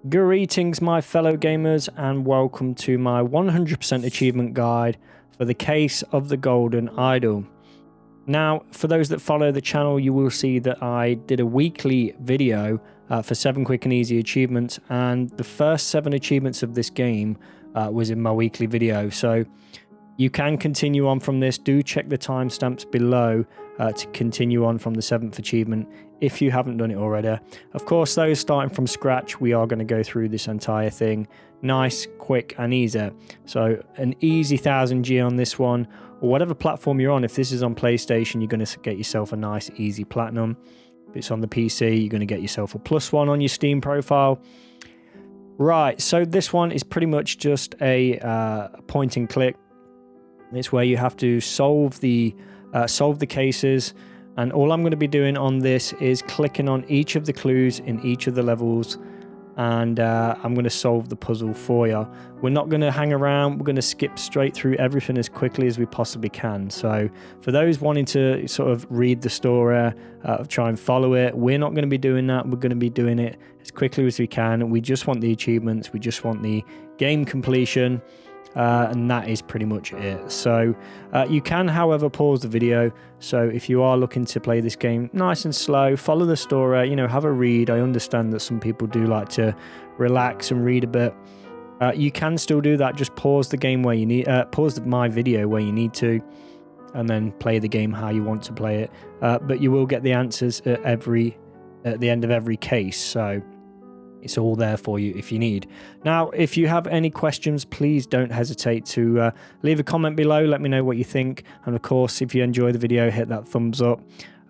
Greetings, my fellow gamers, and welcome to my 100% achievement guide for the case of the Golden Idol. Now, for those that follow the channel, you will see that I did a weekly video for 7 quick and easy achievements, and the first 7 achievements of this game was in my weekly video. So you can continue on from this. Do check the timestamps below to continue on from the 7th achievement if you haven't done it already. Of course, those starting from scratch, we are going to go through this entire thing nice, quick and easy. So an easy 1000G on this one, or whatever platform you're on. If this is on PlayStation, you're going to get yourself a nice easy platinum. If it's on the PC, you're going to get yourself a +1 on your Steam profile. Right, so this one is pretty much just a point and click. It's where you have to solve the cases, and all I'm going to be doing on this is clicking on each of the clues in each of the levels, and I'm going to solve the puzzle for you. We're not going to hang around. We're going to skip straight through everything as quickly as we possibly can. So for those wanting to sort of read the story, try and follow it, we're not going to be doing that. We're going to be doing it as quickly as we can. We just want the achievements. We just want the game completion. And that is pretty much it. So you can, however, pause the video. So if you are looking to play this game nice and slow, follow the story, you know, have a read. I understand that some people do like to relax and read a bit. You can still do that. Just pause the game where you need, pause my video where you need to, and then play the game how you want to play it. But you will get the answers at the end of every case. So it's all there for you if you need. Now, if you have any questions, please don't hesitate to leave a comment below. Let me know what you think. And of course, if you enjoy the video, hit that thumbs up.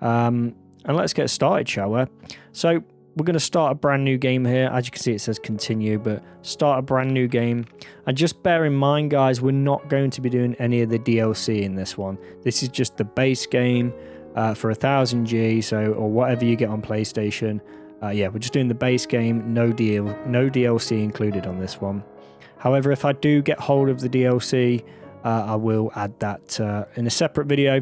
And let's get started, shall we? So we're going to start a brand new game here. As you can see, it says continue, but start a brand new game. And just bear in mind, guys, we're not going to be doing any of the DLC in this one. This is just the base game for 1000G, so, or whatever you get on PlayStation. Yeah, we're just doing the base game, no DLC included on this one. However, if I do get hold of the DLC, I will add that in a separate video,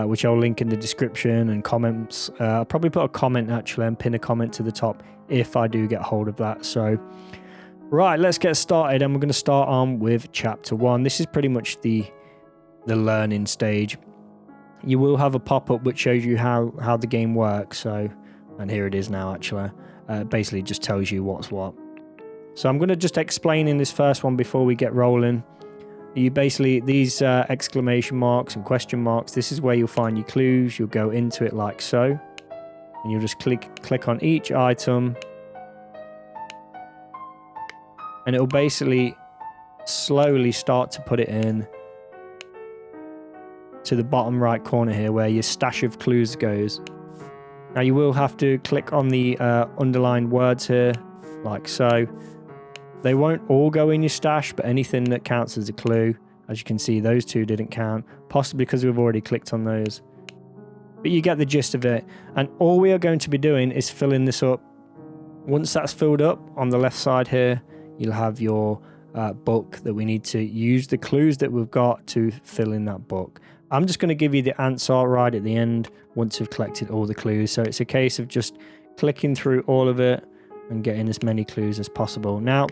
which I'll link in the description and comments. I'll probably put a comment actually and pin a comment to the top if I do get hold of that. So, right, let's get started, and we're going to start on with chapter 1. This is pretty much the learning stage. You will have a pop-up which shows you how the game works. So. And here it is now, actually. Basically just tells you what's what. So I'm going to just explain in this first one before we get rolling. You basically, these exclamation marks and question marks, this is where you'll find your clues. You'll go into it like so. And you'll just click on each item. And it'll basically slowly start to put it in to the bottom right corner here where your stash of clues goes. Now you will have to click on the underlined words here, like so. They won't all go in your stash, but anything that counts as a clue. As you can see, those 2 didn't count, possibly because we've already clicked on those. But you get the gist of it. And all we are going to be doing is filling this up. Once that's filled up, on the left side here, you'll have your book that we need to use the clues that we've got to fill in that book. I'm just going to give you the answer right at the end once we've collected all the clues. So it's a case of just clicking through all of it and getting as many clues as possible. Now,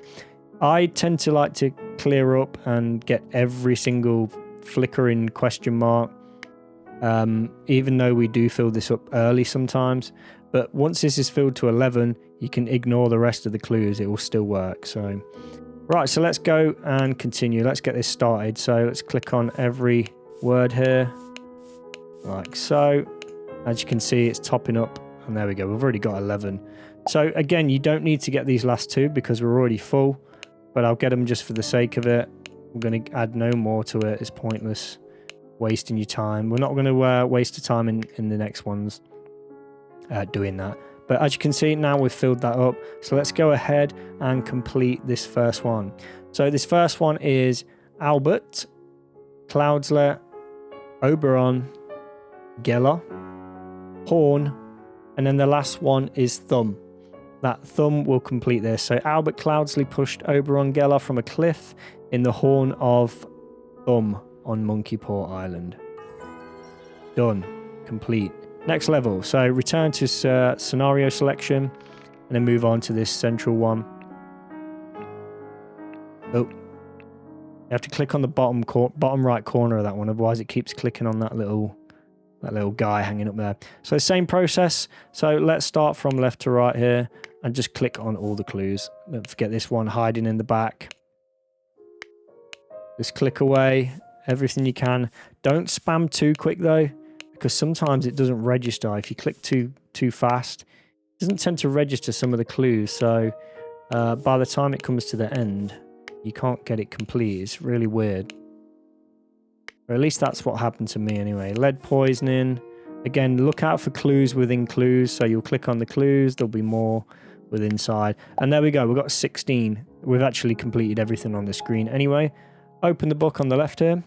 I tend to like to clear up and get every single flickering question mark, even though we do fill this up early sometimes. But once this is filled to 11, you can ignore the rest of the clues. It will still work. So, right, so let's go and continue. Let's get this started. So let's click on every word here, like so. As you can see, it's topping up, and there we go. We've already got 11. So again, you don't need to get these last 2 because we're already full, but I'll get them just for the sake of it. I'm going to add no more to it. It's pointless wasting your time. We're not going to waste the time in the next ones doing that. But as you can see, now we've filled that up. So let's go ahead and complete this first one. So this first one is Albert, Cloudsley, Oberon, Geller, Horn, and then the last one is Thumb. That Thumb will complete this. So Albert Cloudsley pushed Oberon Geller from a cliff in the Horn of Thumb on Monkey Paw Island. Done. Complete. Next level. So return to scenario selection and then move on to this central one. Oh. You have to click on the bottom right corner of that one, otherwise it keeps clicking on that little guy hanging up there. So same process. So let's start from left to right here and just click on all the clues. Don't forget this one hiding in the back. Just click away everything you can. Don't spam too quick though, because sometimes it doesn't register. If you click too fast, it doesn't tend to register some of the clues. So by the time it comes to the end, you can't get it complete. It's really weird. Or at least that's what happened to me anyway. Lead poisoning. Again, look out for clues within clues. So you'll click on the clues. There'll be more with inside. And there we go. We've got 16. We've actually completed everything on the screen anyway. Open the book on the left here.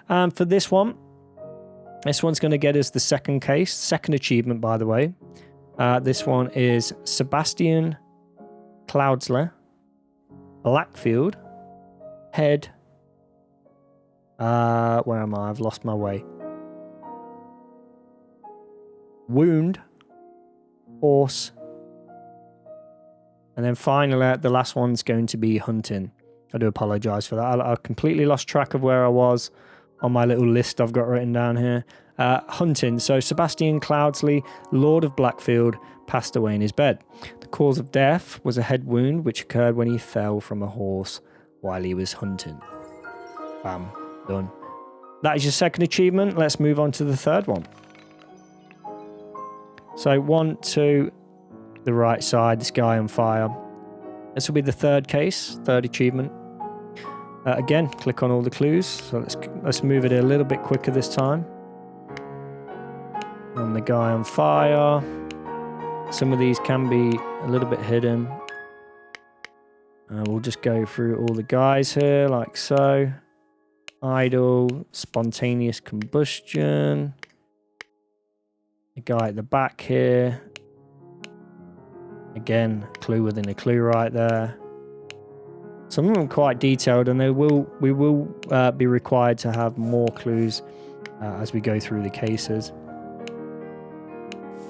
And for this one's going to get us the second case. Second achievement, by the way. This one is Sebastian Cloudsley, Blackfield, Head. Where am I? I've lost my way. Wound, Horse, and then finally the last one's going to be Hunting. I do apologise for that. I completely lost track of where I was on my little list I've got written down here. Hunting. So Sebastian Cloudsley, Lord of Blackfield, passed away in his bed. The cause of death was a head wound which occurred when he fell from a horse while he was hunting. Bam. Done. That is your second achievement. Let's move on to the third one. So 1, 2, the right side, this guy on fire. This will be the third case, third achievement. Again, click on all the clues. So let's move it a little bit quicker this time. And the guy on fire. Some of these can be a little bit hidden. We'll just go through all the guys here like so. Idle, spontaneous combustion. The guy at the back here. Again, clue within a clue right there. Some of them are quite detailed, and we will be required to have more clues as we go through the cases.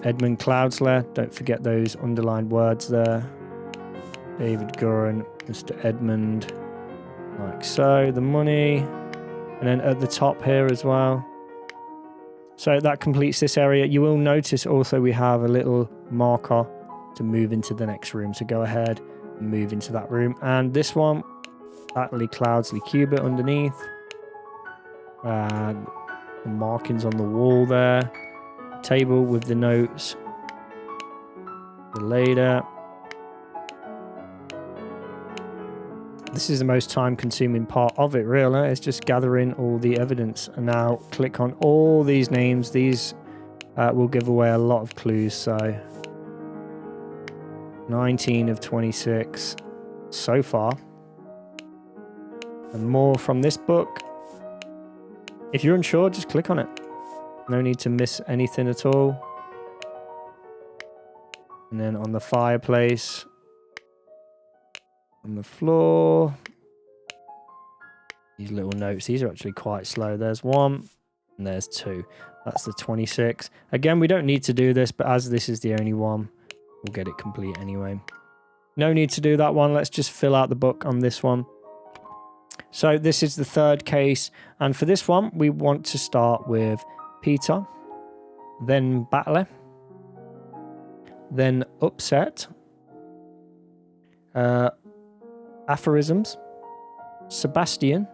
Edmund Cloudsley, don't forget those underlined words there. David Gurin, Mr. Edmund, like so. The money. And then at the top here as well. So that completes this area. You will notice also we have a little marker to move into the next room. So go ahead and move into that room. And this one, Atlee Cloudsley Cubit underneath. And the markings on the wall there. Table with the notes. The later. This is the most time-consuming part of it, really. It's just gathering all the evidence. And now click on all these names. These will give away a lot of clues. So 19 of 26 so far. And more from this book. If you're unsure, just click on it. No need to miss anything at all. And then on the fireplace. On the floor. These little notes, these are actually quite slow. There's 1 and there's 2. That's the 26. Again, we don't need to do this, but as this is the only one, we'll get it complete anyway. No need to do that one. Let's just fill out the book on this one. So this is the third case. And for this one, we want to start with Peter, then Batley, then Upset, Aphorisms, Sebastian,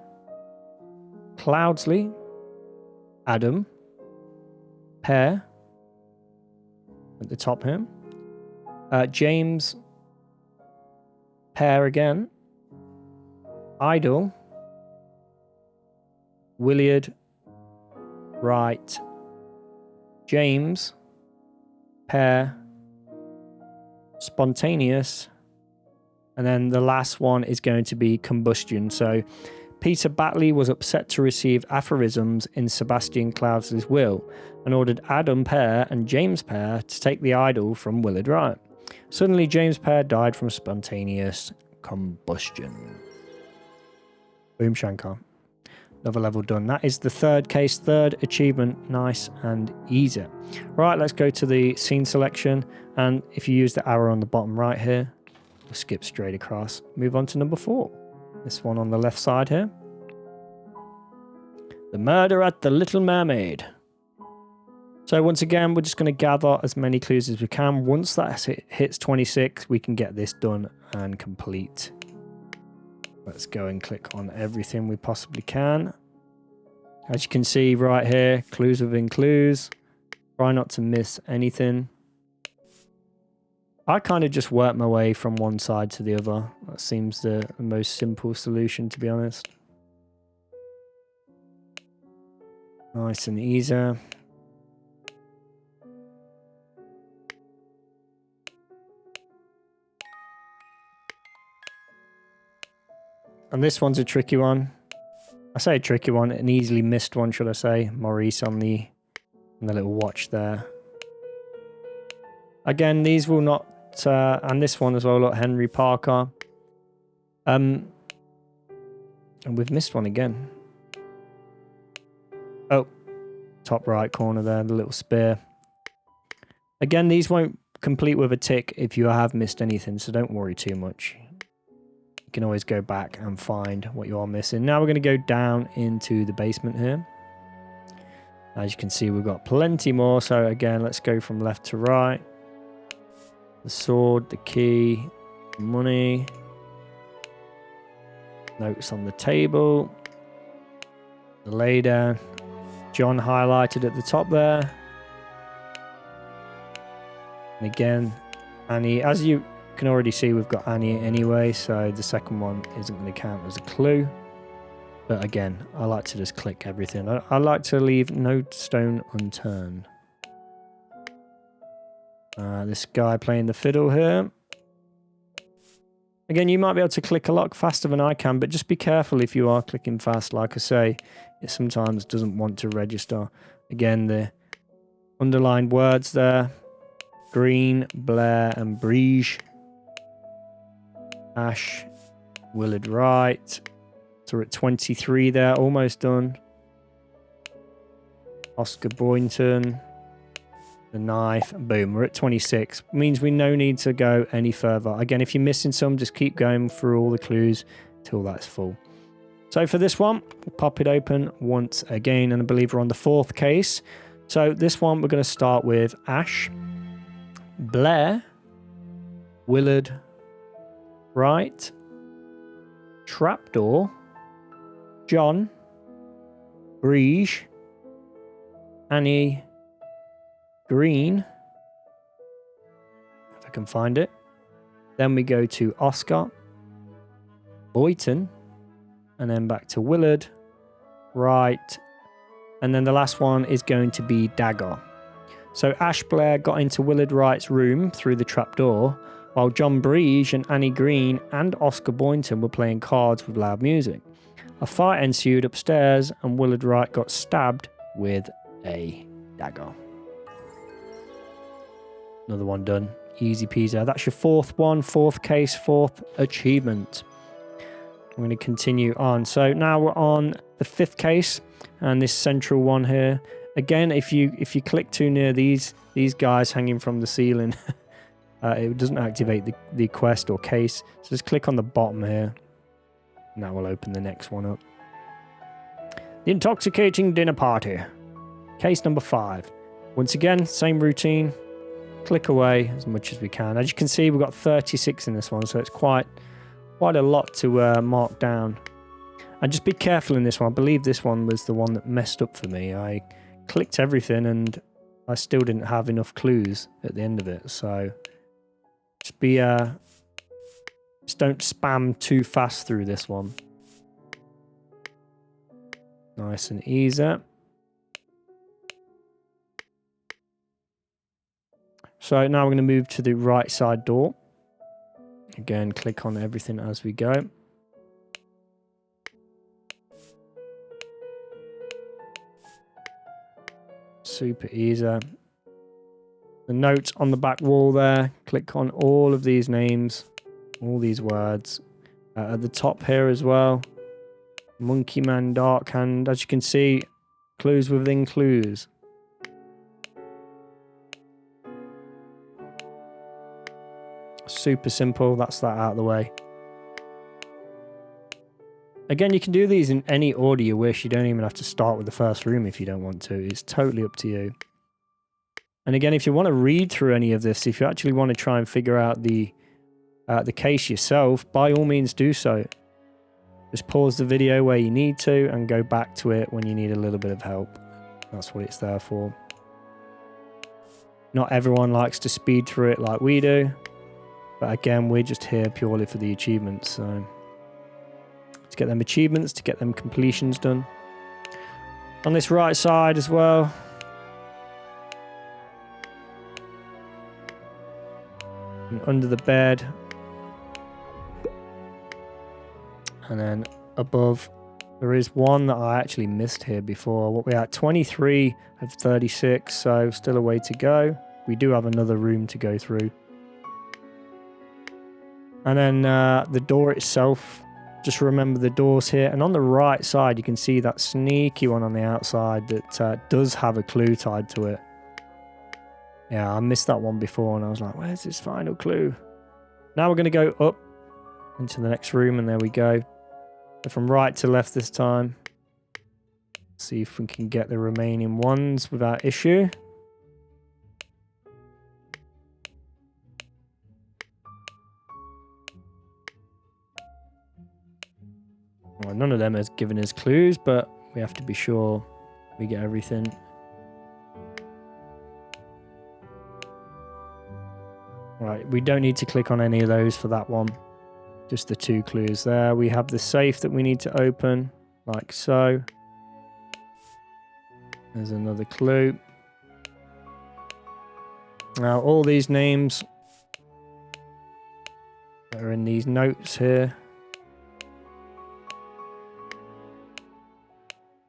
Cloudsley, Adam, Pear, at the top here, James, Pear again, Idle, Williard, Wright, James, Pear, Spontaneous, and then the last one is going to be Combustion. So Peter Batley was upset to receive aphorisms in Sebastian Cloudsley's will and ordered Adam Pear and James Pear to take the idol from Willard Wright. Suddenly, James Pear died from spontaneous combustion. Boom Shankar. Another level done. That is the third case, third achievement. Nice and easy. Right, let's go to the scene selection. And if you use the arrow on the bottom right here, we'll skip straight across. Move on to number 4. This one on the left side here. The Murder at the Little Mermaid. So once again, we're just going to gather as many clues as we can. Once that hits 26, we can get this done and complete. Let's go and click on everything we possibly can. As you can see right here, clues within clues. Try not to miss anything. I kind of just work my way from one side to the other. That seems the most simple solution, to be honest. Nice and easy. And this one's a tricky one. I say a tricky one, an easily missed one, should I say. Maurice on the little watch there. Again, these will not, and this one as well, look, Henry Parker. And we've missed one again. Oh, top right corner there, the little spear. Again, these won't complete with a tick if you have missed anything, so don't worry too much. You can always go back and find what you are missing. Now we're going to go down into the basement here. As you can see, we've got plenty more. So again, let's go from left to right. The sword, the key, money. Notes on the table. The laydown. John highlighted at the top there. And again, Annie, as you can already see, we've got Annie anyway, so the second one isn't going to count as a clue. But again, I like to just click everything. I like to leave no stone unturned. This guy playing the fiddle here. Again, you might be able to click a lot faster than I can, but just be careful if you are clicking fast. Like I say, it sometimes doesn't want to register. Again, the underlined words there. Green, Blair and Briege. Ash, Willard Wright. So we're at 23 there, almost done. Oscar Boynton. The knife, boom, we're at 26. Means we no need to go any further. Again, if you're missing some, just keep going through all the clues till that's full. So for this one, we'll pop it open once again, and I believe we're on the 4th case. So this one, we're going to start with Ash, Blair, Willard, Wright, Trapdoor, John, Briege, Annie, Green, if I can find it. Then we go to Oscar, Boynton, and then back to Willard, Wright, and then the last one is going to be Dagger. So Ash Blair got into Willard Wright's room through the trapdoor, while John Briege and Annie Green and Oscar Boynton were playing cards with loud music. A fight ensued upstairs, and Willard Wright got stabbed with a dagger. Another one done. Easy peasy. That's your 4th one, 4th case, 4th achievement. I'm going to continue on. So now we're on the 5th case, and this central one here. Again, if you click too near these guys hanging from the ceiling, it doesn't activate the quest or case. So just click on the bottom here. And that will open the next one up. The Intoxicating Dinner Party. Case number 5. Once again, same routine. Click away as much as we can. As you can see, we've got 36 in this one, so it's quite a lot to mark down. And just be careful in this one. I believe this one was the one that messed up for me. I clicked everything and I still didn't have enough clues at the end of it. So just be just don't spam too fast through this one. Nice and easy. So now we're going to move to the right side door. Again, click on everything as we go. Super easy. The notes on the back wall there. Click on all of these names, all these words. At the top here as well. Monkey Man, Dark Hand. As you can see, clues within clues. Super simple. That's that out of the way. Again, you can do these in any order you wish. You don't even have to start with the first room if you don't want to. It's totally up to you. And again, if you want to read through any of this, if you actually want to try and figure out the case yourself, by all means do so. Just pause the video where you need to and go back to it when you need a little bit of help. That's what it's there for. Not everyone likes to speed through it like we do. But again, we're just here purely for the achievements. So to get them achievements, to get them completions done. On this right side as well. And under the bed. And then above, there is one that I actually missed here before. What we're at, 23 of 36, so still a way to go. We do have another room to go through. And then the door itself, just remember the doors here. And on the right side, you can see that sneaky one on the outside that does have a clue tied to it. Yeah, I missed that one before, and I was like, where's this final clue? Now we're going to go up into the next room, and there we go. So from right to left this time. See if we can get the remaining ones without issue. Well, none of them has given us clues, but we have to be sure we get everything. Right, we don't need to click on any of those for that one. Just the 2 clues there. We have the safe that we need to open, like so. There's another clue. Now, all these names that are in these notes here.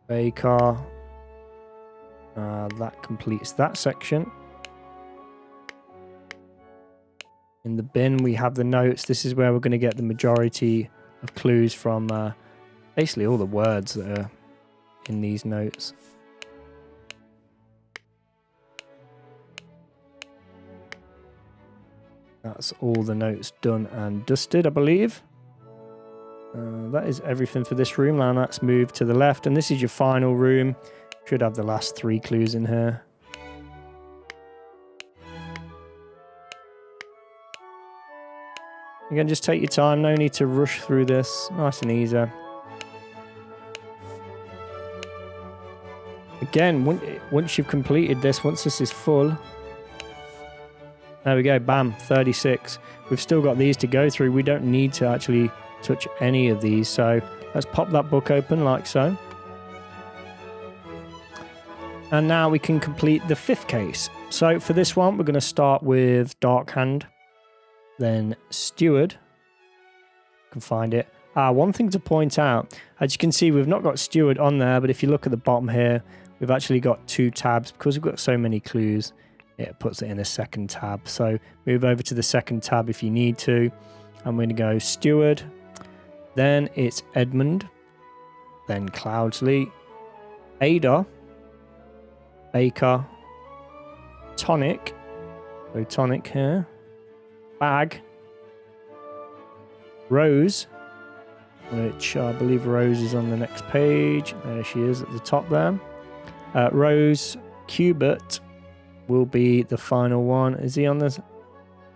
Baker. That completes that section. In the bin, we have the notes. This is where we're going to get the majority of clues from basically all the words that are in these notes. That's all the notes done and dusted, I believe. That is everything for this room. Now let's move to the left, and this is your final room. Should have the last 3 clues in here. Again, just take your time. No need to rush through this. Nice and easy. Again, once you've completed this, once this is full, there we go, bam, 36. We've still got these to go through. We don't need to actually touch any of these. So let's pop that book open like so. And now we can complete the 5th case. So for this one, we're going to start with Dark Hand, then Steward. You can find it. One thing to point out, as you can see, we've not got Steward on there, but if you look at the bottom here, we've actually got 2 tabs because we've got so many clues. It puts it in a second tab. So move over to the second tab if you need to. I'm going to go Steward. Then it's Edmund. Then Cloudsley. Ada. Baker. Tonic. So Tonic here. Bag. Rose. Which I believe Rose is on the next page. There she is at the top there. Rose. Cubert will be the final one. Is he on this?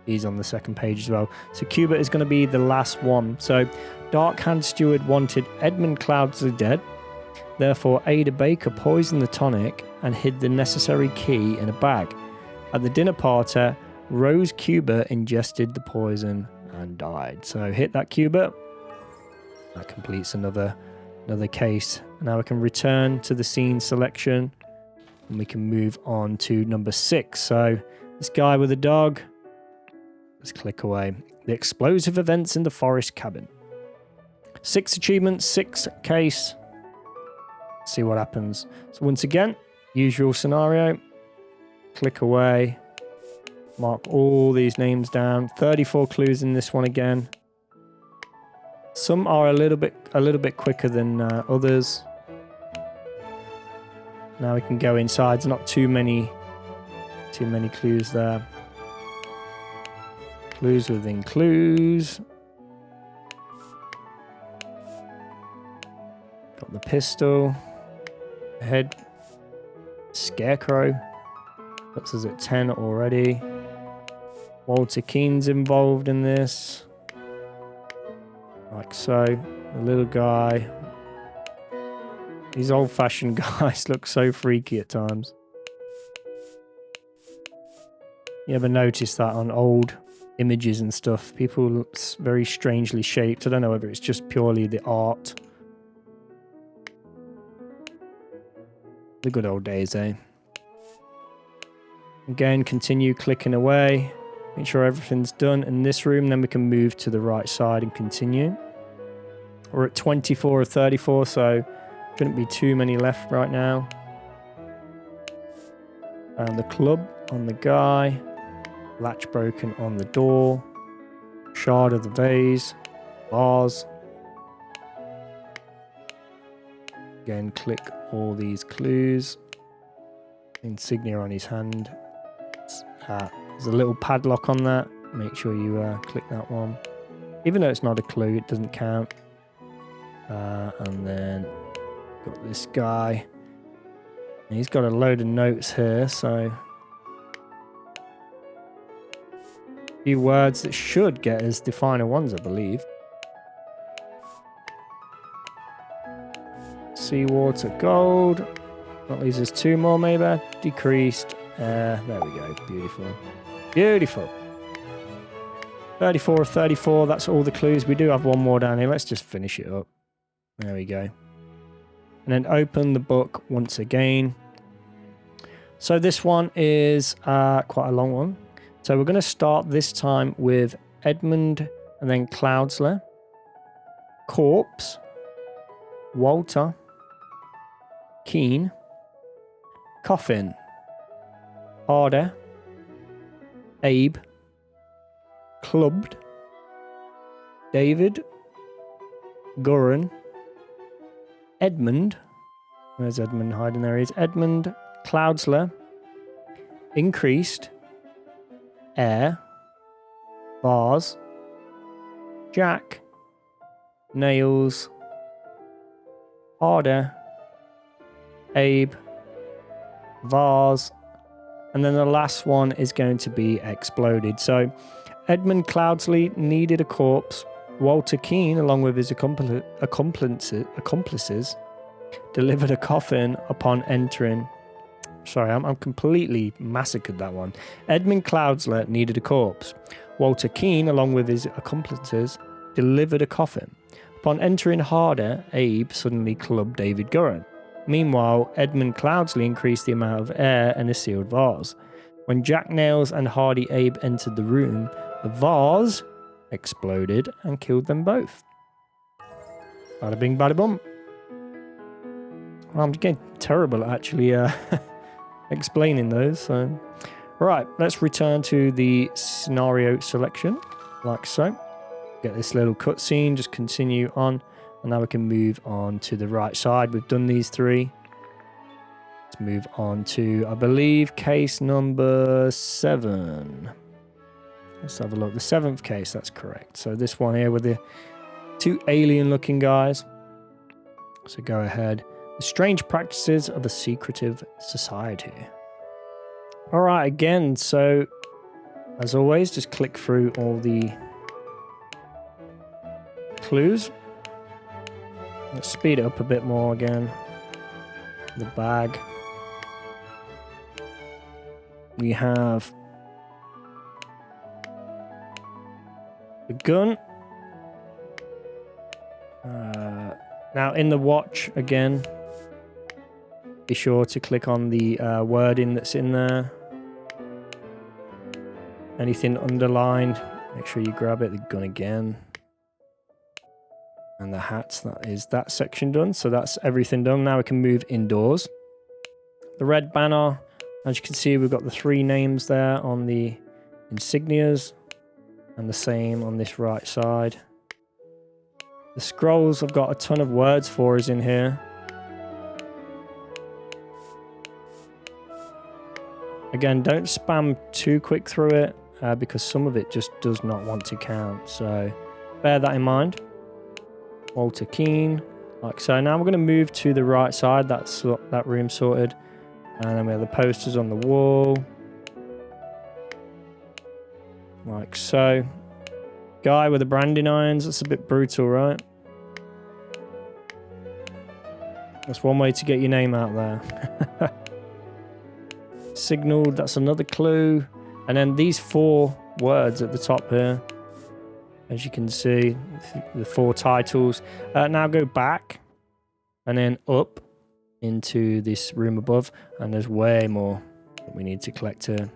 He's on the second page as well. So Cubert is going to be the last one. So Dark Hand Steward wanted Edmund Cloudsley dead. Therefore, Ada Baker poisoned the tonic and hid the necessary key in a bag. At the dinner party, Rose Cubert ingested the poison and died. So hit that Cubert. That completes another case. Now we can return to the scene selection. And we can move on to number 6. So this guy with a dog. Let's click away. The explosive events in the forest cabin. 6 achievements, 6 case. See what happens. So once again, usual scenario. Click away. Mark all these names down. 34 clues in this one again. Some are a little bit quicker than others. Now we can go inside. There's not too many clues there. Clues within clues. Got the pistol. Head. Scarecrow. Puts us at 10 already. Walter Keene's involved in this. Like so. The little guy. These old-fashioned guys look so freaky at times. You ever notice that on old images and stuff? People look very strangely shaped. I don't know whether it's just purely the art. The good old days, eh? Again, continue clicking away. Make sure everything's done in this room. Then we can move to the right side and continue. We're at 24 or 34, so shouldn't be too many left right now. And the club on the guy. Latch broken on the door. Shard of the vase. Vase. Again, click all these clues. Insignia on his hand. There's a little padlock on that. Make sure you click that one. Even though it's not a clue, it doesn't count. And then got this guy. And he's got a load of notes here, so a few words that should get us the final ones, I believe. Seawater gold. That leaves us 2 more, maybe. Decreased. There we go. Beautiful. Beautiful. 34 or 34. That's all the clues. We do have one more down here. Let's just finish it up. There we go. And then open the book once again. So this one is quite a long one. So we're going to start this time with Edmund and then Cloudsley. Corpse. Walter. Keene. Coffin. Harder. Abe. Clubbed. David. Gurren. Edmund. Where's Edmund hiding? There he is. Edmund. Cloudsley. Increased. Air. Vase. Jack. Nails. Harder. Abe. Vase. And then the last one is going to be exploded. So Edmund Cloudsley needed a corpse. Walter Keene, along with his accomplices, delivered a coffin upon entering. Sorry, I'm completely massacred that one. Edmund Cloudsley needed a corpse. Walter Keene, along with his accomplices, delivered a coffin. Upon entering Harder, Abe suddenly clubbed David Gurren. Meanwhile, Edmund Cloudsley increased the amount of air in a sealed vase. When Jack Nails and Hardy Abe entered the room, the vase exploded and killed them both. Bada bing, bada bum. Well, I'm getting terrible at actually explaining those. So, right, let's return to the scenario selection, like so. Get this little cutscene, just continue on. And now we can move on to the right side. We've done these 3. Let's move on to, I believe, case number 7. Let's have a look. The 7th case, that's correct. So this one here with the 2 alien-looking guys. So go ahead. The strange practices of a secretive society. All right, again, so as always, just click through all the clues. Let's speed it up a bit more again. The bag. We have the gun. Now in the watch again, be sure to click on the wording that's in there. Anything underlined, make sure you grab it. The gun again. And the hats, that is that section done. So that's everything done. Now we can move indoors. The red banner, as you can see, we've got the 3 names there on the insignias. And the same on this right side. The scrolls, I've got a ton of words for us in here. Again, don't spam too quick through it because some of it just does not want to count. So bear that in mind. Walter Keene, Like so. Now we're going to move to the right side. That's that room sorted. And then we have the posters on the wall. Like so. Guy with the branding irons. That's a bit brutal, right? That's one way to get your name out there. Signaled. That's another clue. And then these 4 words at the top here. As you can see, the 4 titles. Now go back and then up into this room above. And there's way more that we need to collect here.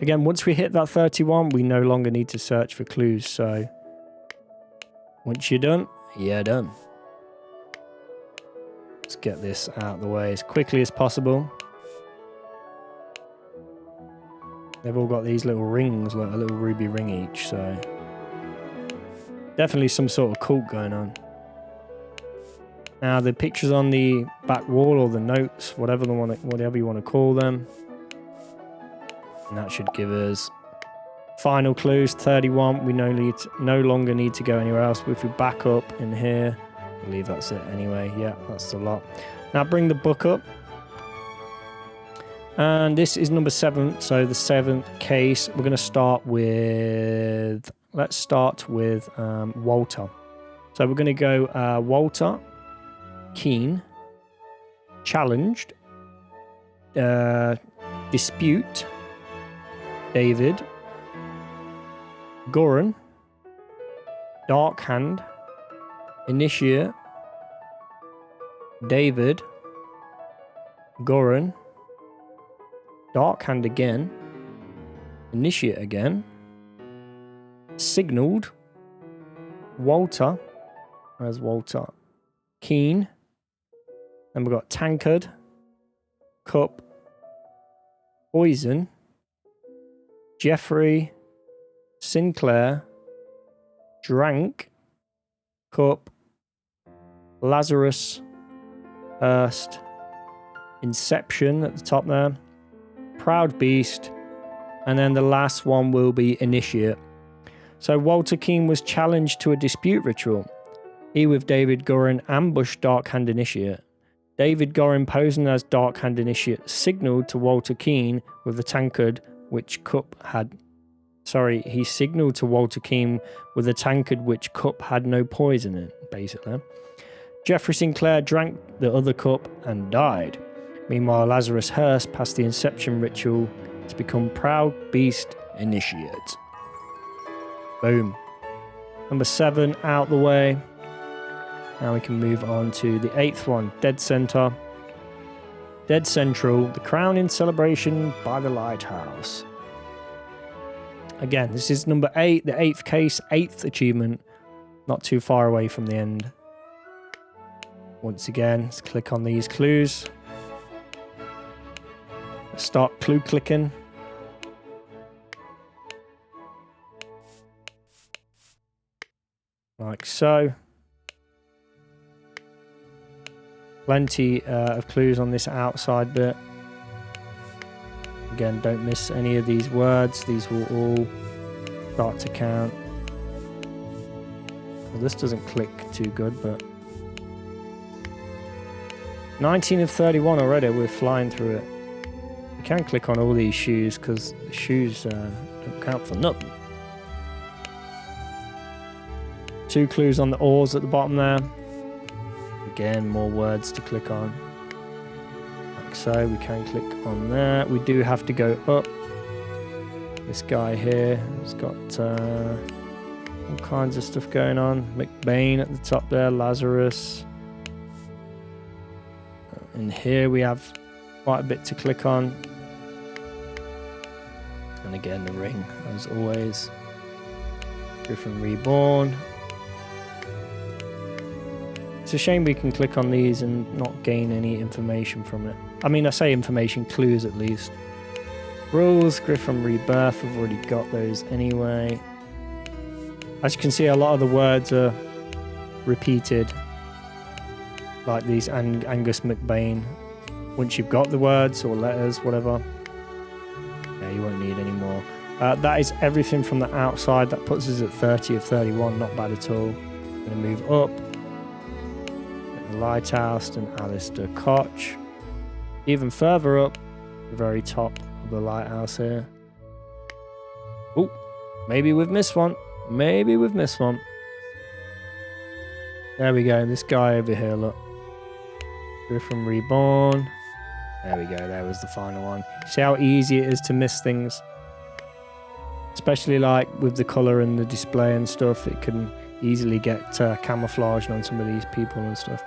Again, once we hit that 31, we no longer need to search for clues. So once you're done, you're done. Let's get this out of the way as quickly as possible. They've all got these little rings, like a little ruby ring each, so definitely some sort of cult going on. Now the pictures on the back wall or the notes, whatever you want to call them, and that should give us final clues. 31. We no longer need to go anywhere else. But if we back up in here, I believe that's it anyway. Yeah, that's the lot. Now bring the book up. And this is number 7, so the 7th case. We're going to start with, let's start with Walter. So we're going to go Walter, Keen, Challenged, Dispute, David, Goran, Dark Hand, Initiate, David, Goran, Dark Hand again, Initiate again, Signaled, Walter, where's Walter? Keen, then we've got Tankard, Cup, Poison, Jeffrey, Sinclair, Drank, Cup, Lazarus, Hurst, Inception at the top there, Proud Beast, and then the last one will be Initiate. So Walter Keane was challenged to a dispute ritual. He with David Gorin ambushed Dark Hand Initiate. David Gorin, posing as Dark Hand Initiate, signaled to Walter Keane with the tankard which Cup had... Sorry, he signaled to Walter Keane with a tankard which Cup had no poison in it, basically. Jeffrey Sinclair drank the other cup and died. Meanwhile, Lazarus Hurst passed the Inception ritual to become Proud Beast Initiate. Boom. Number 7 out the way. Now we can move on to the 8th one, Dead Center. Dead Central, the crowning celebration by the lighthouse. Again, this is number 8, the 8th case, 8th achievement. Not too far away from the end. Once again, let's click on these clues. Let's start clue clicking. Like so. Plenty of clues on this outside bit. Again, don't miss any of these words. These will all start to count. Well, this doesn't click too good, but 19 of 31 already. We're flying through it. You can click on all these shoes because the shoes don't count for nothing. 2 clues on the oars at the bottom there. Again, more words to click on. Like so, we can click on there. We do have to go up. This guy here has got all kinds of stuff going on. McBain at the top there, Lazarus. In here we have quite a bit to click on. And again, the ring, as always. Griffin Reborn. It's a shame we can click on these and not gain any information from it. I mean, I say information, clues at least. Rules, Griffin Rebirth, I've already got those anyway. As you can see, a lot of the words are repeated. Like these Angus McBain. Once you've got the words or letters, whatever, yeah, you won't need any more. That is everything from the outside. That puts us at 30 of 31, not bad at all. I'm going to move up. the Lighthouse and Alistair Koch. Even further up, the very top of the lighthouse here. Oh, maybe we've missed one. Maybe we've missed one. There we go. This guy over here, look. Griffin Reborn. There we go. There was the final one. See how easy it is to miss things? Especially like with the colour and the display and stuff. It can easily get camouflaged on some of these people and stuff.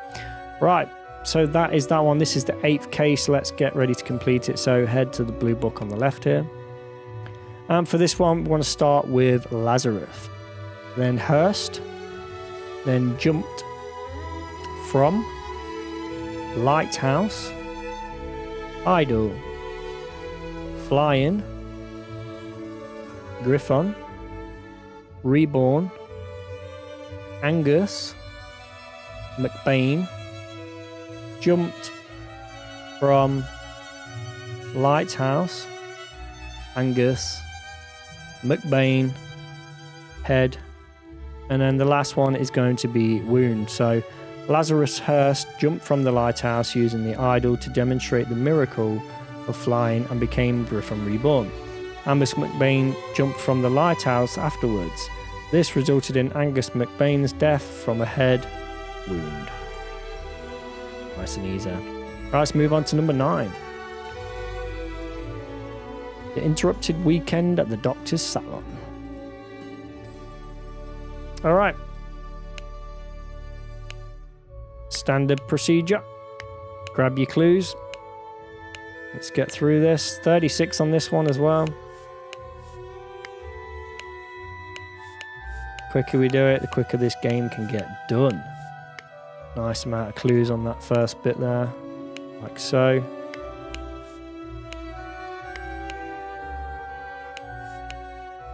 Right. So that is that one. This is the 8th case. Let's get ready to complete it. So head to the blue book on the left here. For this one, we want to start with Lazarus. Then Hurst. Then jumped from Lighthouse. Idol. Flying. Griffon. Reborn. Angus. McBain. Jumped from Lighthouse, Angus, McBain, Head, and then the last one is going to be Wound. So Lazarus Hurst jumped from the Lighthouse using the idol to demonstrate the miracle of flying and became Griffin Reborn. Angus McBain jumped from the Lighthouse afterwards. This resulted in Angus McBain's death from a head wound. Nice and easy. Right, let's move on to number 9. The interrupted weekend at the doctor's salon. All right. Standard procedure. Grab your clues. Let's get through this. 36 on this one as well. The quicker we do it, the quicker this game can get done. Nice amount of clues on that first bit there, like so.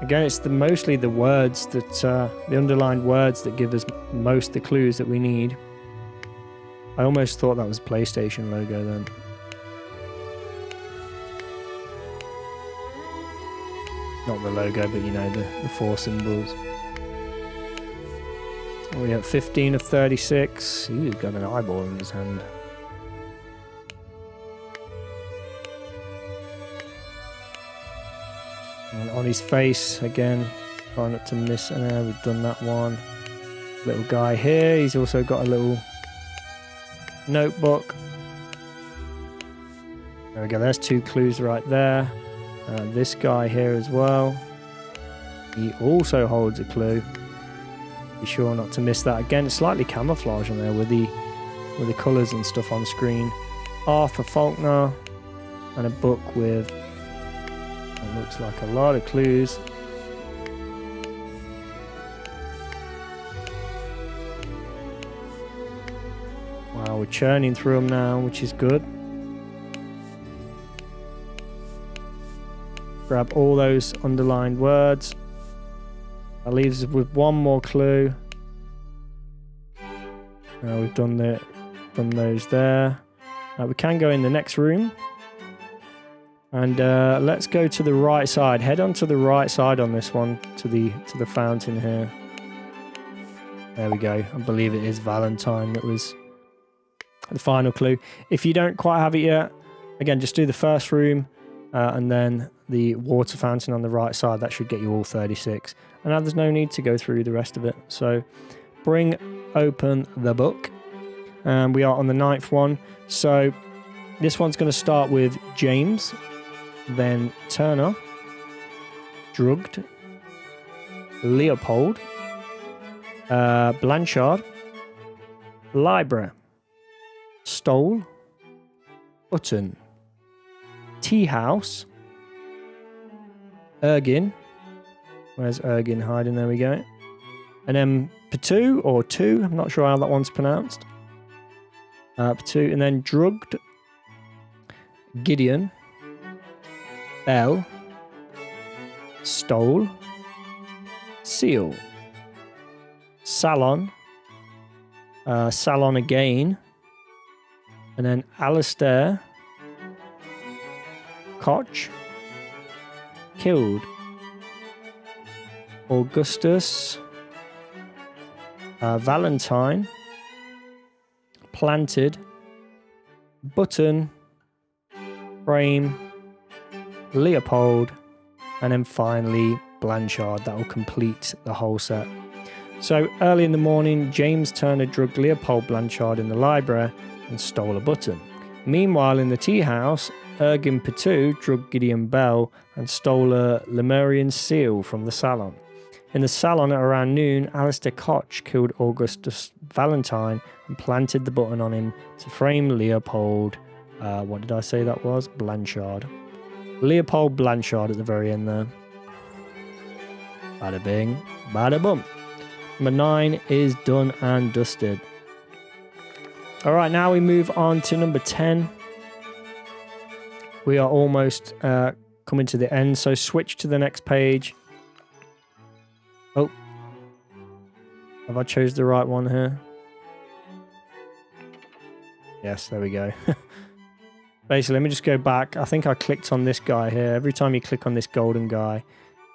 Again, it's mostly the words that, the underlined words that give us most the clues that we need. I almost thought that was a PlayStation logo then. Not the logo, but you know, the 4 symbols. We have 15 of 36. He's got an eyeball in his hand. And on his face, again, trying not to miss. We've done that one. Little guy here. He's also got a little notebook. There we go. There's 2 clues right there. This guy here as well. He also holds a clue. Be sure not to miss that. Again, slightly camouflage on there with the colours and stuff on screen. Arthur Faulkner and a book with what looks like a lot of clues. Wow, we're churning through them now, which is good. Grab all those underlined words. That leaves us with one more clue. We've done those there. We can go in the next room. And let's go to the right side. Head on to the right side on this one, to the fountain here. There we go. I believe it is Valentine that was the final clue. If you don't quite have it yet, again, just do the first room and then the water fountain on the right side. That should get you all 36. And now there's no need to go through the rest of it. So bring open the book. We are on the 9th one. So this one's going to start with James, then Turner, Drugged, Leopold, Blanchard, Libra, Stoll, Button, Tea House, Ergin. Where's Ergin hiding? There we go. And then Patu or 2. I'm not sure how that one's pronounced. Patu. And then Drugged, Gideon, Bell, Stoll, Seal, Salon, Salon again, and then Alistair, Koch, Killed, Augustus, Valentine, planted, button, frame, Leopold, and then finally Blanchard. That will complete the whole set. So early in the morning, James Turner drugged Leopold Blanchard in the library and stole a button. Meanwhile, in the tea house, Ergin Petu drugged Gideon Bell and stole a Lemurian seal from the salon. In the salon at around noon, Alistair Koch killed Augustus Valentine and planted the button on him to frame Leopold. What did I say that was? Blanchard. Leopold Blanchard at the very end there. Bada bing, bada bum. Number 9 is done and dusted. Alright, now we move on to number 10. We are almost coming to the end, so switch to the next page. Oh. Have I chose the right one here? Yes, there we go. Basically, let me just go back. I think I clicked on this guy here. Every time you click on this golden guy,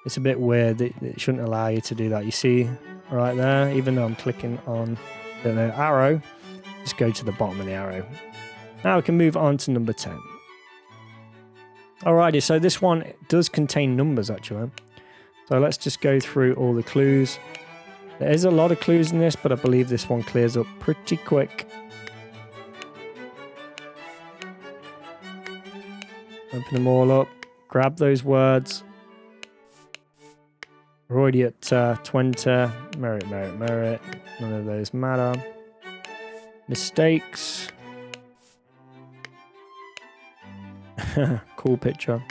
it's a bit weird. It shouldn't allow you to do that. You see right there, even though I'm clicking on the arrow, just go to the bottom of the arrow. Now we can move on to number 10. Alrighty, so this one does contain numbers actually. So let's just go through all the clues. There is a lot of clues in this, but I believe this one clears up pretty quick. Open them all up, grab those words. We're already at 20. Merit, merit, merit. None of those matter. Mistakes. Cool picture.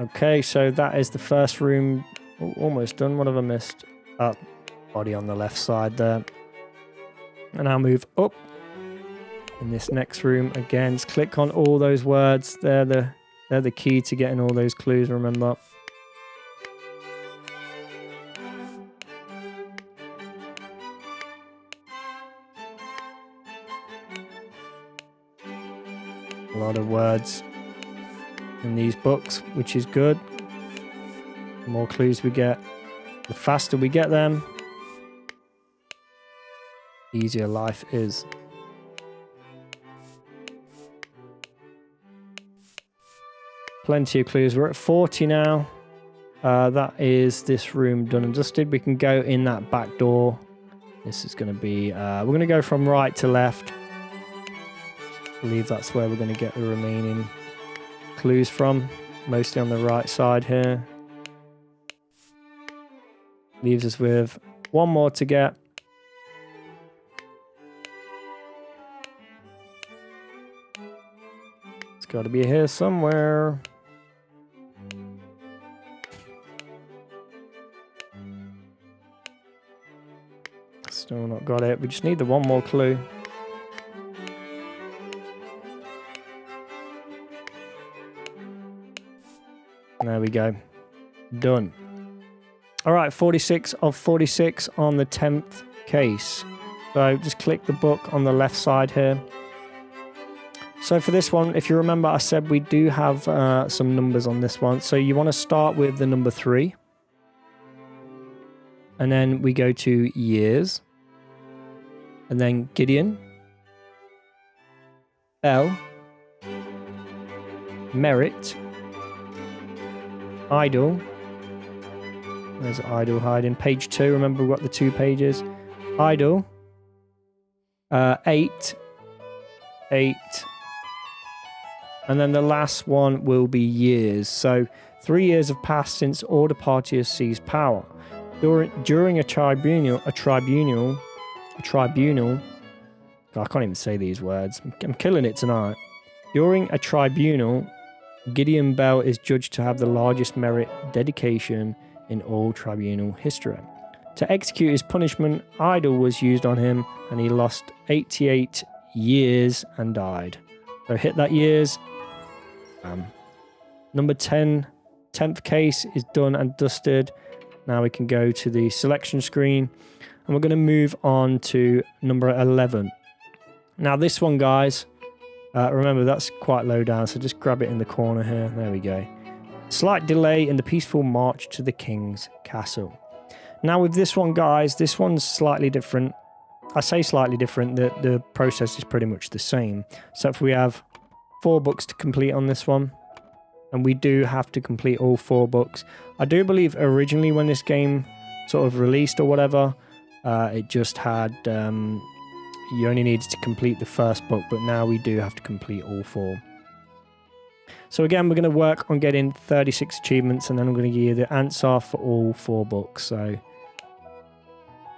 Okay, so that is the first room. Oh, almost done. What have I missed? Body on the left side there. And I'll move up. In this next room, again, just click on all those words. They're the key to getting all those clues, remember. A lot of words in these books, which is good. The more clues we get, the faster we get them, the easier life is. Plenty of clues. We're at 40 now. That is this room done and dusted. We can go in that back door. This is going to be... we're going to go from right to left. I believe that's where we're going to get the remaining clues from. Mostly on the right side here. Leaves us with one more to get. It's got to be here somewhere. Still not got it. We just need the one more clue. There we go. Done. All right, 46 of 46 on the 10th case. So just click the book on the left side here. So for this one, if you remember, I said we do have some numbers on this one. So you want to start with the number 3. And then we go to years. And then Gideon. Bell. Merit. Idol. There's Idol hiding. Page 2. Remember, we've got the 2 pages. Idol. 8. 8. And then the last one will be years. So 3 years have passed since Order Party has seized power. During a tribunal, I can't even say these words. I'm killing it tonight. During a tribunal, Gideon Bell is judged to have the largest merit dedication in all tribunal history. To execute his punishment, Idol was used on him, and he lost 88 years and died. So hit that years. Number 10, 10th case is done and dusted. Now we can go to the selection screen, and we're going to move on to number 11. Now this one, guys, remember that's quite low down, so just grab it in the corner here. There we go. Slight delay in the peaceful march to the king's castle. Now with this one, guys, this one's slightly different. I say slightly different, the process is pretty much the same. So if we have 4 books to complete on this one, and we do have to complete all 4 books. I do believe originally when this game sort of released or whatever, it just had, you only needed to complete the first book, but now we do have to complete all 4. So again, we're going to work on getting 36 achievements, and then I'm going to give you the answer for all 4 books. So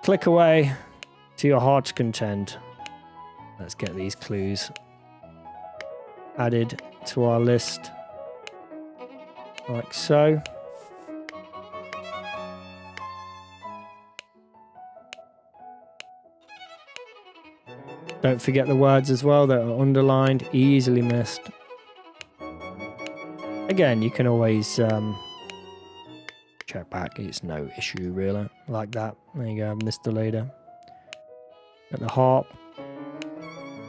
click away to your heart's content. Let's get these clues added to our list, like so. Don't forget the words as well that are underlined, easily missed. Again, you can always check back, it's no issue really, like that. There you go, Mr. Leader. At the harp.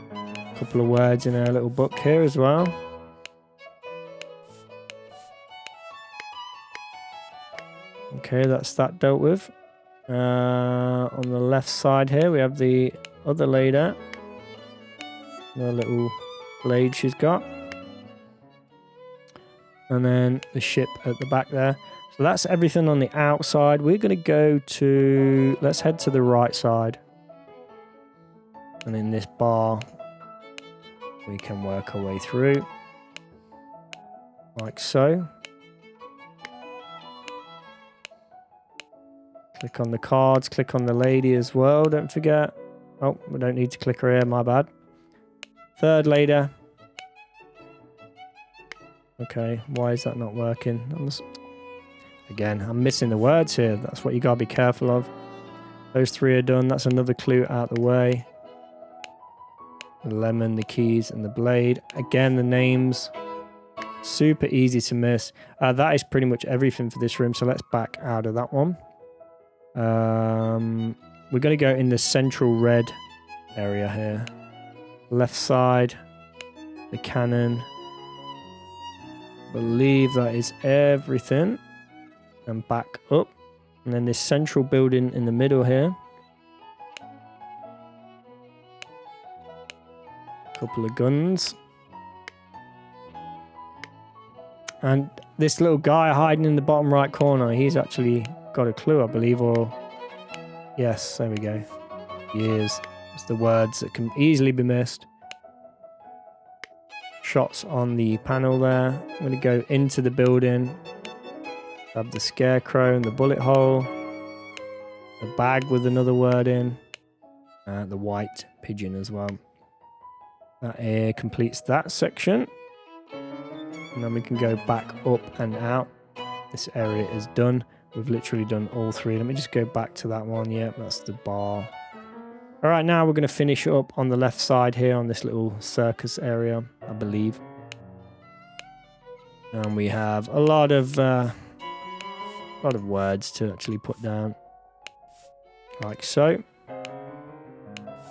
A couple of words in our little book here as well. Okay, that's that dealt with. On the left side here, we have the other leader. The little blade she's got. And then the ship at the back there. So that's everything on the outside. We're going to go to... Let's head to the right side. And in this bar, we can work our way through. Like so. Click on the cards. Click on the lady as well. Don't forget. Oh, we don't need to click her here. My bad. Third leader. Okay, why is that not working? Again, I'm missing the words here. That's what you gotta be careful of. Those 3 are done. That's another clue out of the way. The lemon, the keys, and the blade. Again, the names. Super easy to miss. That is pretty much everything for this room, so let's back out of that one. We're gonna go in the central red area here. Left side. The cannon. Believe that is everything, and back up, and then this central building in the middle here, couple of guns, and this little guy hiding in the bottom right corner, he's actually got a clue, I believe, or yes, there we go, he is. It's the words that can easily be missed. Shots on the panel there. I'm going to go into the building. Grab the scarecrow and the bullet hole. The bag with another word in. The white pigeon as well. That completes that section. And then we can go back up and out. This area is done. We've literally done all 3. Let me just go back to that one. Yep, that's the bar. Alright, now we're going to finish up on the left side here on this little circus area, I believe. And we have a lot of words to actually put down. Like so.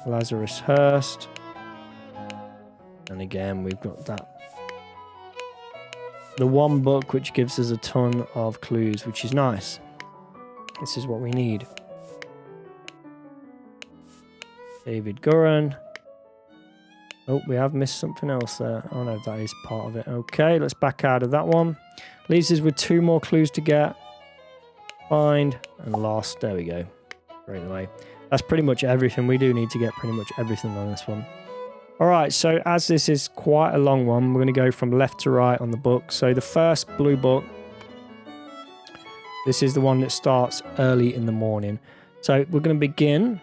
Lazarus Hurst. And again, we've got that. The one book which gives us a ton of clues, which is nice. This is what we need. David Gurran. Oh, we have missed something else there. Oh no, that is part of it. Okay, let's back out of that one. Leaves us with 2 more clues to get. Find and lost. There we go. Right away. That's pretty much everything. We do need to get pretty much everything on this one. Alright, so as this is quite a long one, we're going to go from left to right on the book. So the first blue book, this is the one that starts early in the morning. So we're going to begin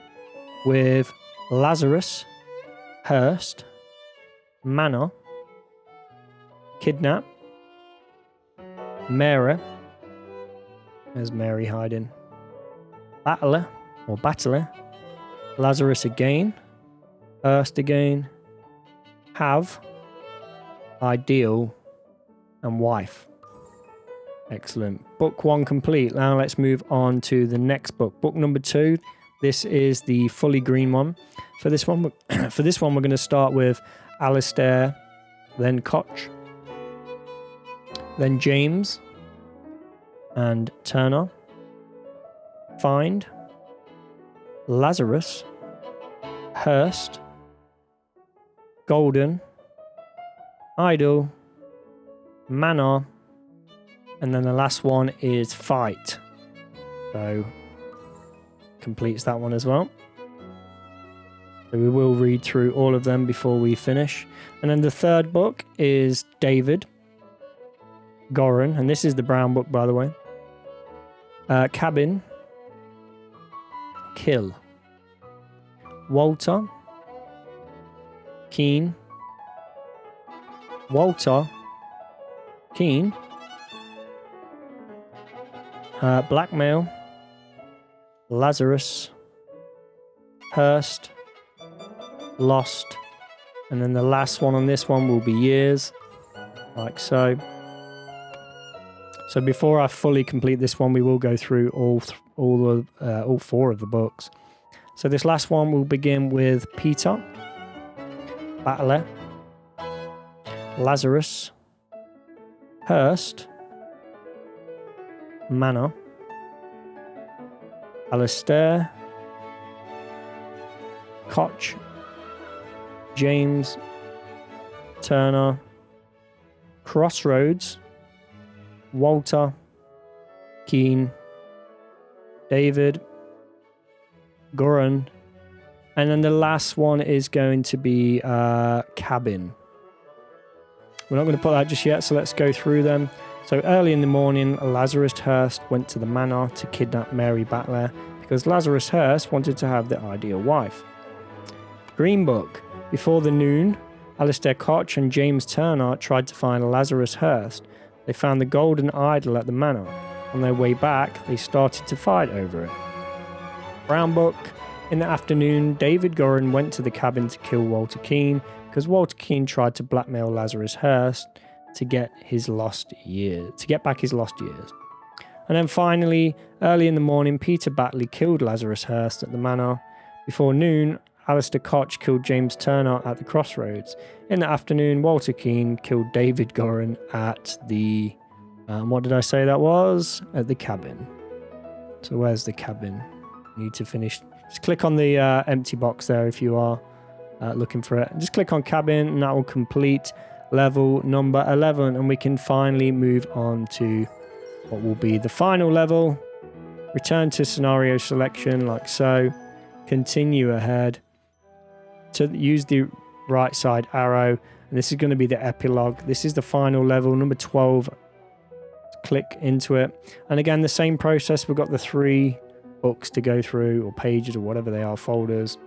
with Lazarus Hurst, Manor, Kidnap, Mary, there's Mary hiding, Battler, or Battler, Lazarus again, Hurst again, Have, Ideal, and Wife. Excellent. Book 1 complete. Now let's move on to the next book. Book number 2. This is the fully green one. For this one, we're going to start with Alistair, then Koch, then James and Turner, Find, Lazarus, Hurst, Golden, Idol, Manor, and then the last one is Fight. So completes that one as well. So we will read through all of them before we finish. And then the third book is David, Goran, and this is the brown book, by the way. Cabin, Kill, Walter, Keen, Walter, Keen, Blackmail, Lazarus, Hurst, Lost, and then the last one on this one will be Years, like so. So before I fully complete this one, we will go through all four of the books. So this last one will begin with Peter, Battler, Lazarus, Hurst, Manor, Alistair, Koch, James, Turner, Crossroads, Walter, Keen, David, Goran, and then the last one is going to be Cabin. We're not going to put that just yet, so let's go through them. So early in the morning, Lazarus Hurst went to the manor to kidnap Mary Battler because Lazarus Hurst wanted to have the ideal wife. Green Book. Before the noon, Alistair Koch and James Turner tried to find Lazarus Hurst. They found the golden idol at the manor. On their way back, they started to fight over it. Brown Book. In the afternoon, David Goran went to the cabin to kill Walter Keane because Walter Keane tried to blackmail Lazarus Hurst to get back his lost years. And then finally, early in the morning, Peter Batley killed Lazarus Hurst at the manor. Before noon, Alistair Koch killed James Turner at the Crossroads. In the afternoon, Walter Keane killed David Goran at the... what did I say that was? At the cabin. So where's the cabin? Need to finish. Just click on the empty box there if you are looking for it. Just click on cabin and that will complete level number 11. And we can finally move on to what will be the final level. Return to scenario selection like so. Continue ahead. To use the right side arrow, and this is going to be the epilogue. This is the final level, number 12. Click into it, and again the same process. We've got the 3 books to go through, or pages, or whatever they are, folders.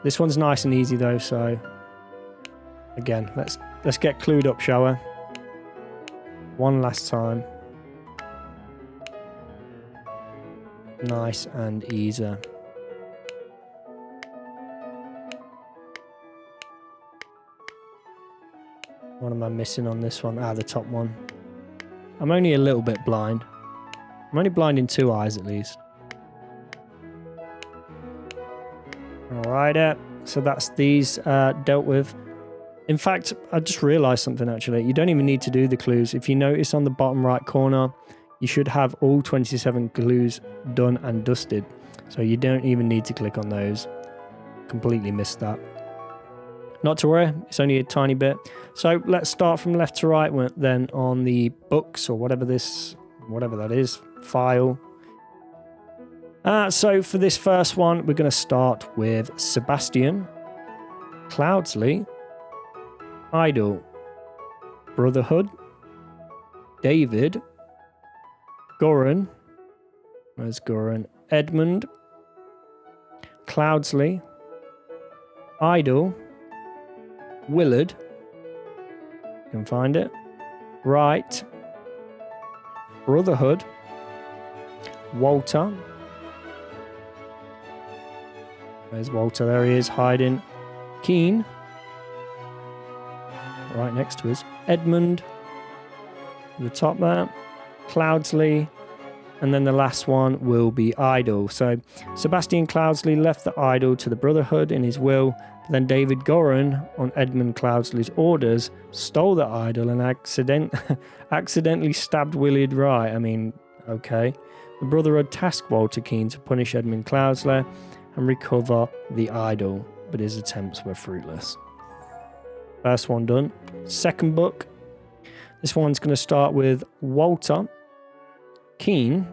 This one's nice and easy though, so again, let's get clued up, shall we? One last time. Nice and easy. What am I missing on this one? The top one. I'm only a little bit blind. I'm only blind in 2 eyes at least. Alright, so that's these dealt with. In fact, I just realised something actually. You don't even need to do the clues. If you notice on the bottom right corner, you should have all 27 clues done and dusted. So you don't even need to click on those. Completely missed that. Not to worry, it's only a tiny bit. So let's start from left to right then on the books or whatever that is, file. So for this first one, we're going to start with Sebastian, Cloudsley, Idol, Brotherhood, David, Goran, where's Goran? Edmund, Cloudsley, Idol, Willard, you can find it, Wright, Brotherhood, Walter, where's Walter? There he is, hiding, Keane, right next to us, Edmund, at the top there, Cloudsley, and then the last one will be Idol. So Sebastian Cloudsley left the Idol to the Brotherhood in his will, but then David Goran, on Edmund Cloudsley's orders, stole the Idol and accidentally stabbed Willard Wright. I mean, okay. The Brotherhood tasked Walter Keane to punish Edmund Cloudsley and recover the idol, but his attempts were fruitless. First one done. Second book. This one's going to start with Walter Keane,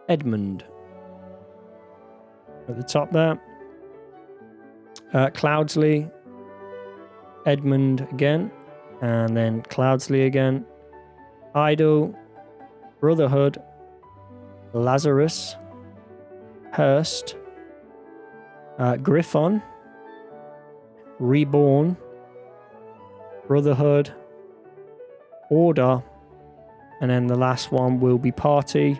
Edmund. At the top there. Cloudsley, Edmund again, and then Cloudsley again. Idol, Brotherhood, Lazarus, Hurst, Griffon, Reborn, Brotherhood, Order, and then the last one will be Party.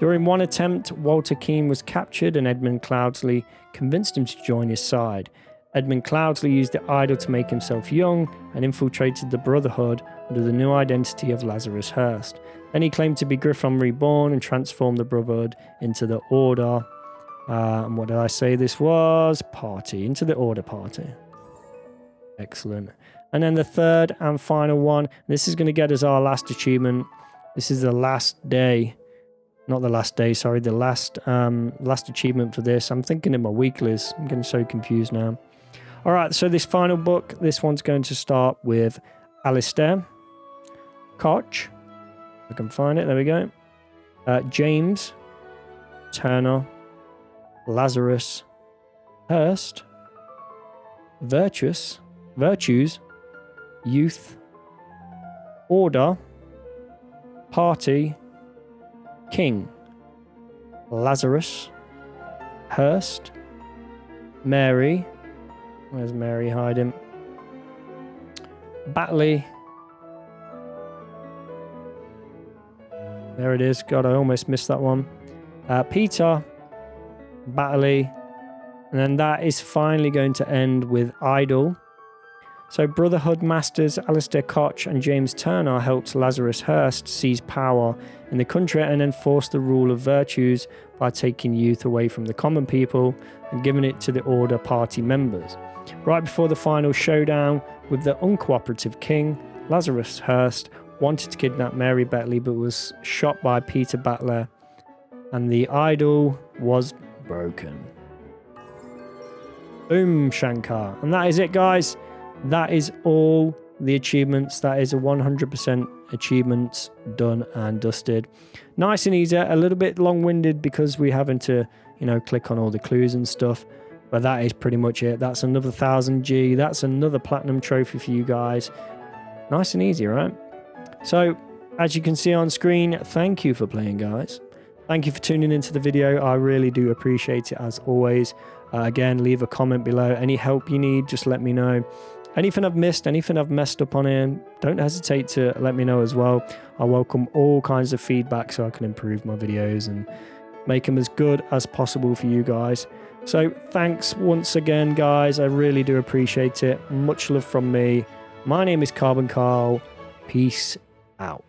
During one attempt, Walter Keane was captured and Edmund Cloudsley convinced him to join his side. Edmund Cloudsley used the idol to make himself young and infiltrated the Brotherhood under the new identity of Lazarus Hurst. Then he claimed to be Griffon Reborn and transformed the Brotherhood into the Order. And what did I say this was? Party. Into the Order Party. Excellent. And then the third and final one. This is going to get us our last achievement. This is the last day. Not the last day, sorry. The last achievement for this. I'm thinking in my weeklies. I'm getting so confused now. All right, so this final book, this one's going to start with Alistair, Koch, if I can find it, there we go, James, Turner, Lazarus, Hurst, Virtues, Youth, Order, Party, King, Lazarus, Hurst, Mary. Where's Mary hiding? Batley. There it is. God, I almost missed that one. Peter, Batley. And then that is finally going to end with Idol. So Brotherhood Masters Alistair Koch and James Turner helped Lazarus Hurst seize power in the country and enforce the rule of virtues by taking youth away from the common people and giving it to the Order Party members. Right before the final showdown with the uncooperative king, Lazarus Hurst wanted to kidnap Mary Batley but was shot by Peter Batley and the idol was broken. Boom Shankar. And that is it, guys. That is all the achievements. That is a 100% achievements done and dusted. Nice and easy. A little bit long-winded because we're having to, click on all the clues and stuff. But that is pretty much it. That's another 1000 G. That's another platinum trophy for you guys. Nice and easy, right? So, as you can see on screen, thank you for playing, guys. Thank you for tuning into the video. I really do appreciate it, as always. Again, leave a comment below. Any help you need, just let me know. Anything I've missed, anything I've messed up on here, don't hesitate to let me know as well. I welcome all kinds of feedback so I can improve my videos and make them as good as possible for you guys. So thanks once again, guys. I really do appreciate it. Much love from me. My name is Carbon Carl. Peace out.